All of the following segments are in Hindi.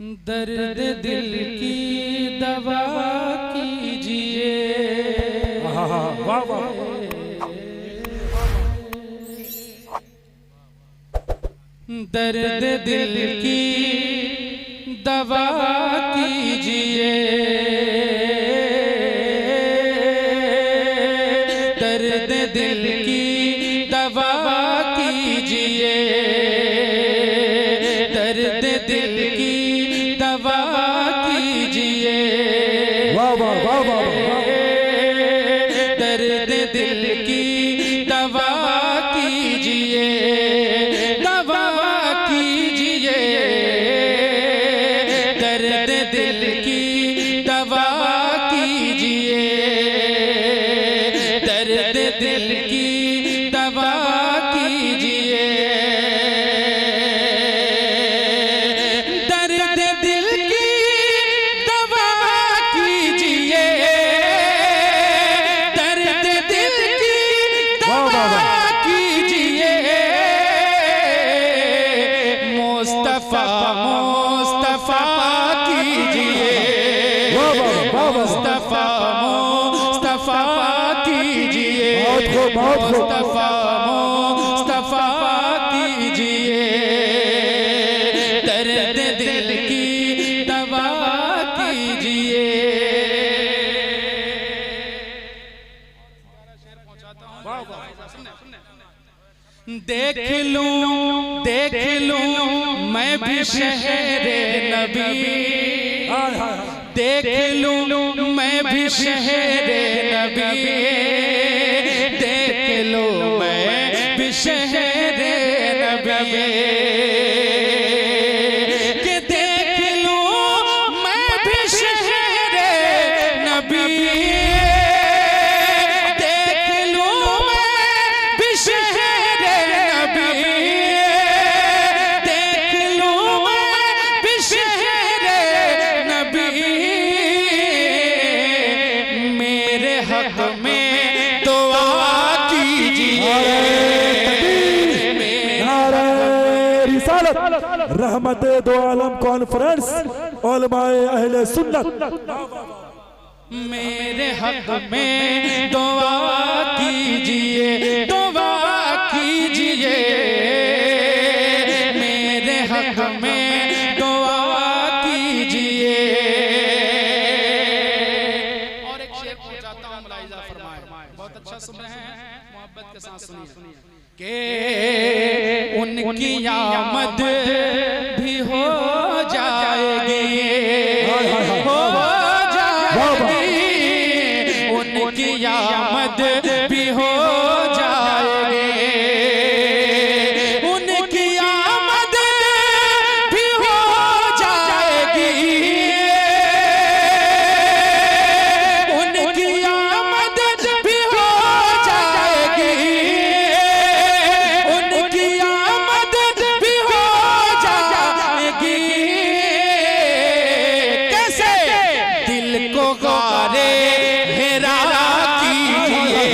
दर्द दिल की दवा कीजिए। वाह वाह। दर्द दिल की दवा कीजिए। दर्द दिल की दवा कीजिए। दर्द दिल की दवा कीजिए। वाह वाह वाह वाह। दर्द दिल की दवा कीजिए। दवा कीजिए। दर्द दिल की दवा कीजिए। दर्द दिल की दवा कीजिए। दर्द दिल की दवा कीजिए। दर्द दिल की दवा कीजिए। मुस्तफा मुस्तफा कीजिए। मुस्तफा मुस्तफा कीजिए। मुस्तफा मुस्तफा कीजिए। दर्द दिल की दवा कीजिए। देख लूं मैं भी शहरे नबी। देख लूं मैं भी शहरे नबी। देख लूं मैं भी शहरे नबी। कि देख लूं मैं भी शहरे नबी। देख लूं मैं भी शहरे नबी। देख लूं मैं भी शहरे नबी। मेरे हक में दुआ कीजिए। रहमत दो आलम कॉन्फ्रेंस उलमाए अहले सुन्नत। मेरे हक में दुआ कीजिए। दुआ कीजिए। मेरे हक में दुआ कीजिए। और एक शेर पहुंचाता हूं, मुलाहिजा फरमाए। बहुत अच्छा सुन रहे हैं, मोहब्बत के साथ सुनिए कि उनकी आमद भी हो जाएगी। हो जाएगी। उनकी आमद भी हो जाएगी। उनकी आमद भी हो जाएगी। उनकी आमद भी हो जाएगी। उनकी आमद भी हो जाएगी। कैसे? दिल को गारे हेरा कीजिए।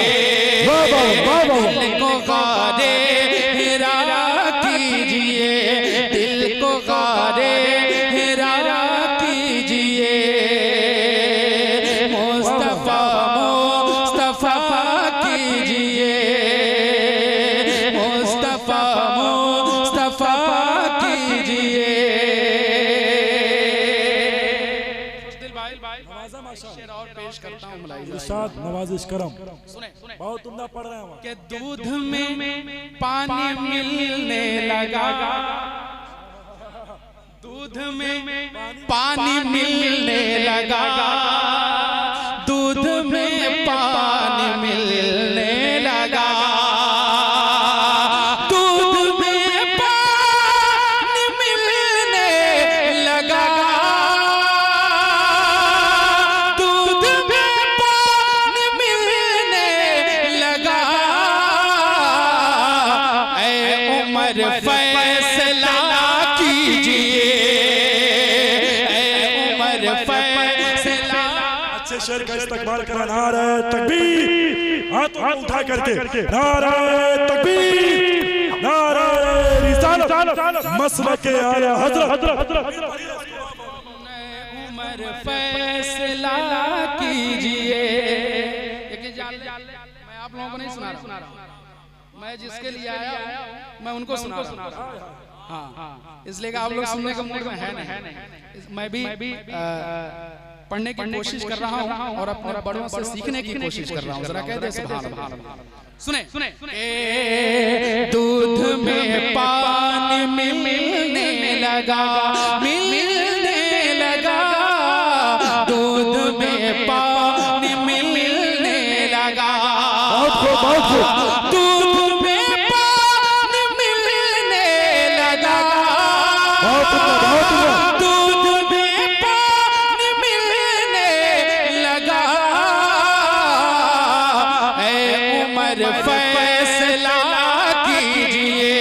दिल को गारे हेरा कीजिए। दिल को गारे हेरा कीजिए। मुस्तफा मुस्तफा कीजिए। मुस्तफा मुस्तफा कीजिए। शेर और पेश करता हूं, इरशाद नवाजिश करम। सुने बहुत उम्दा पढ़ रहे हैं कि दूध में पानी मिलने लगा। दूध में पानी मिलने लगा। दूध में पानी मिलने लगा। दूध में पानी मिलने लगा। दूध में पानी मिलने लगा। ऐ उमर फैसला कीजिए। ऐ उमर फैसला। अच्छे शेर का इस्तकबाल करा। नारे तकबीर। हाथ उठा करके नारे तकबीर। नारे रिसालत। मसलक आला हजरत। उमर फैसला कीजिए। मैं आप लोगों को नहीं सुना रहा हूँ, मैं जिसके लिए आया मैं उनको सुना रहा हूँ। हाँ, इसलिए कि आप लोग सुनने का मूड में है नहीं। मैं भी पढ़ने की कोशिश कर रहा हूँ और अपने बड़ों से सीखने की कोशिश कर रहा हूँ। जरा कह दे सुभान अल्लाह। सुने दूध में पानी मिलने लगा, मिलने लगा, दूध में पानी मिलने लगा, दूध में पानी मिलने लगा, दूध में पानी मिलने लगा। ऐ उमर फैसला कीजिए,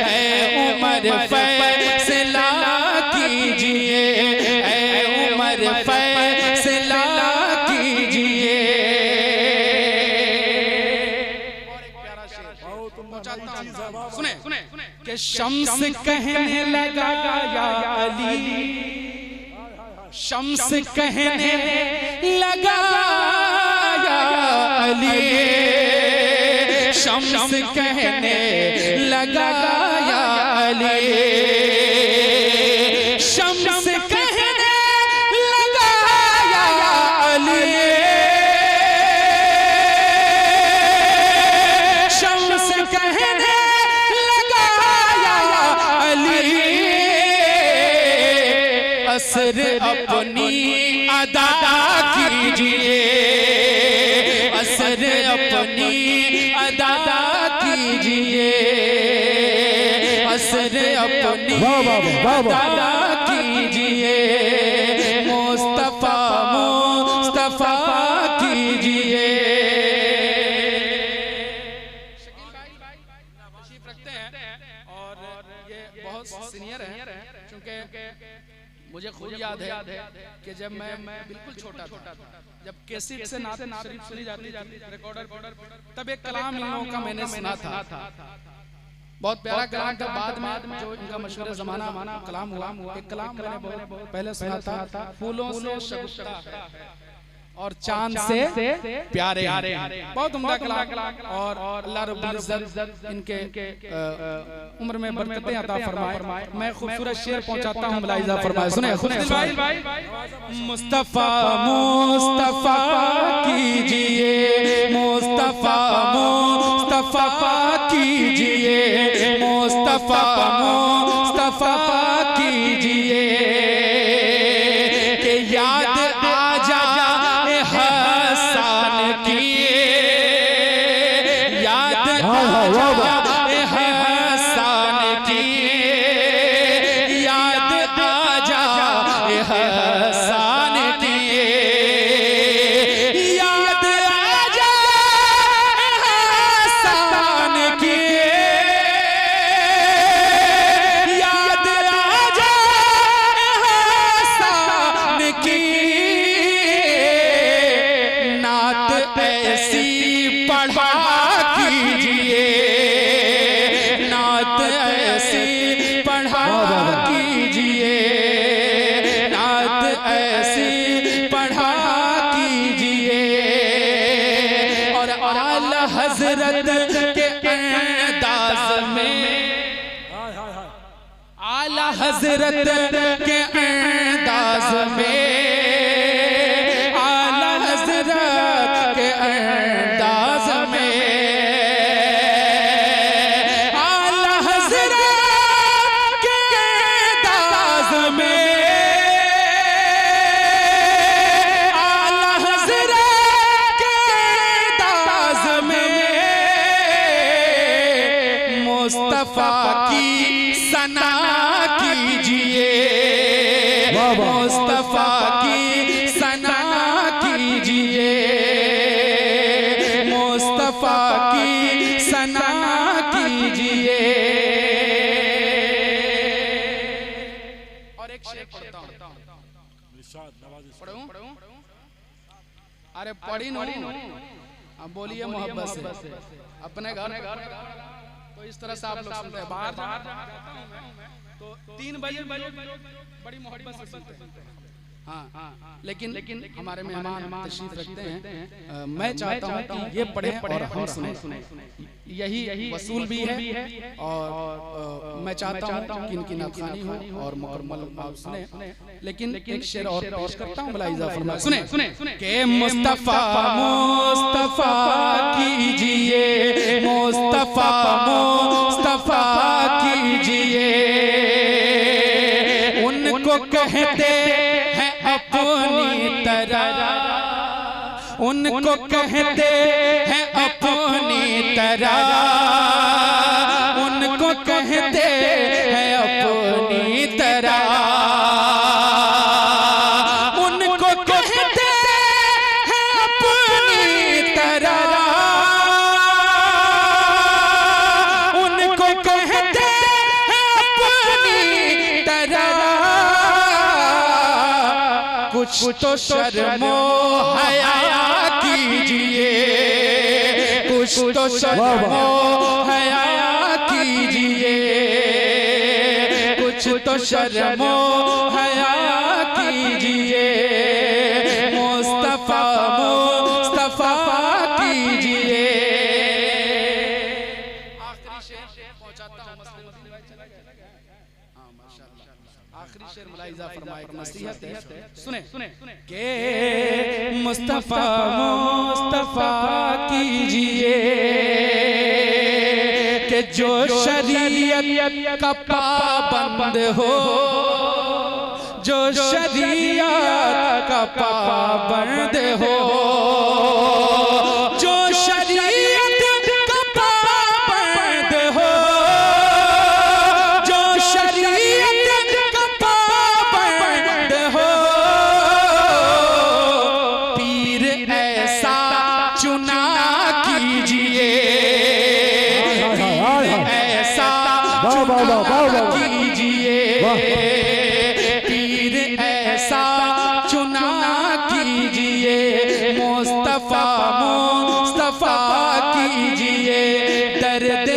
ऐ उमर फैसला कीजिए, ऐ उमर फैसला कीजिए। सुने कि शम्स कहने लगा या अली, शम्स कहने लगा या अली, शम्स कहने लगा या अली, शम्स कहने लगा या अली, शम्स कहने लगा या अली। असर अपनी अदा कीजिए, असर अपनी अदा कीजिए, असर अपनी अदा कीजिए, मुस्तफा मुस्तफा कीजिए। तशरीफ रखते हैं और ये बहुत सीनियर है, क्योंकि मुझे खुद याद है कि जब मैं बिल्कुल छोटा था, जब कैसेट से नात शरीफ सुनी जाती रिकॉर्डर, तब एक कलाम इन लोगों का मैंने सुना था, बहुत प्यारा कलाम था। बाद में जो इनका मशहूर ज़माना कलाम हुआ, एक कलाम मैंने बहुत पहले सुना था, फूलों से शगुफ्ता है और चांद से प्यारे हैं। बहुत उम्दा कलाम, और अल्लाह रब्बुल इज्जत इनके उम्र में बरकतें अता फरमाए। मैं खूबसूरत शेर पहुंचाता हूं, मुलाहिजा फरमाए। सुने खुशदिल भाई, मुस्तफा मुस्तफा कीजिए, मुस्तफा मुस्तफा कीजिए, मुस्तफा मुस्तफा कीजिए, के याद आ जा हसन की, याद आ जा हसन की, याद आ जा हसन की, याद आ जा हसन की, याद आ जा हसन की। नात ऐसी पढ़ा कीजिए, नात ऐसी पढ़ा कीजिए, नात ऐसी पढ़ा कीजिए, और आला हजरत के अंदाज में, आला हजरत के अंदाज में, आला हजरत के अंदाज में, आला हजरत के अंदाज में, आला हजरत के अंदाज में, मुस्तफा की सना कीजिए, मुस्तफा की सना कीजिए, मुस्तफा की सना कीजिए। और एक शेर पढ़ता हूँ, पढ़ूं? अरे पढ़ी नो, अब बोलिए मोहब्बत से। अपने घर तो इस तरह से आप लोग सुनते हैं। बाहर जाता हूं मैं तो 3 बजे बड़ी मोहब्बत से सुनते हैं। हाँ, लेकिन हमारे मेहमान तशरीफ रखते हैं। मैं चाहता हूँ कि ये पढ़े और हम सुने, यही वसूल भी है। और मैं चाहता हूँ कि इनकी नाथानी हो और मुकम्मल आप सुने। लेकिन एक शेर और पेश करता हूँ, मुलाहिजा फरमाएं। सुने के मुस्तफा मुस्तफा कीजिए, मुस्तफा मुस्तफा कीजिए, उनको कहते अपनी तरह, उनको कहते हैं अपनी तरह, उनको कहते हैं अपनी तरह, उनको कहते हैं अपनी तरह, उनको कहते हैं अपनी तरह। कुछ तो शर्मो हया कीजिए, कुछ तो शर्मो हया कीजिए, कुछ तो शर्मो हया कीजिए, मुस्तफा मुस्तफा कीजिए। आखिरी शेर पहुंचाता हूं। आखिरी शेर मुलाहिजा फरमाए, नसीहत है। सुने के मुस्तफा मुस्तफा कीजिए, कि जो शरीयत का पाबंद हो, जो शरीयत का पाबंद हो, जो शरीयत का पाबंद हो, जो शरीयत का पाबंद हो, पीर ऐसा चुना कीजिए, पीर ऐसा चुना कीजिए, पीर ऐसा चुना कीजिए, मुस्तफा मुस्तफा कीजिए, दर्द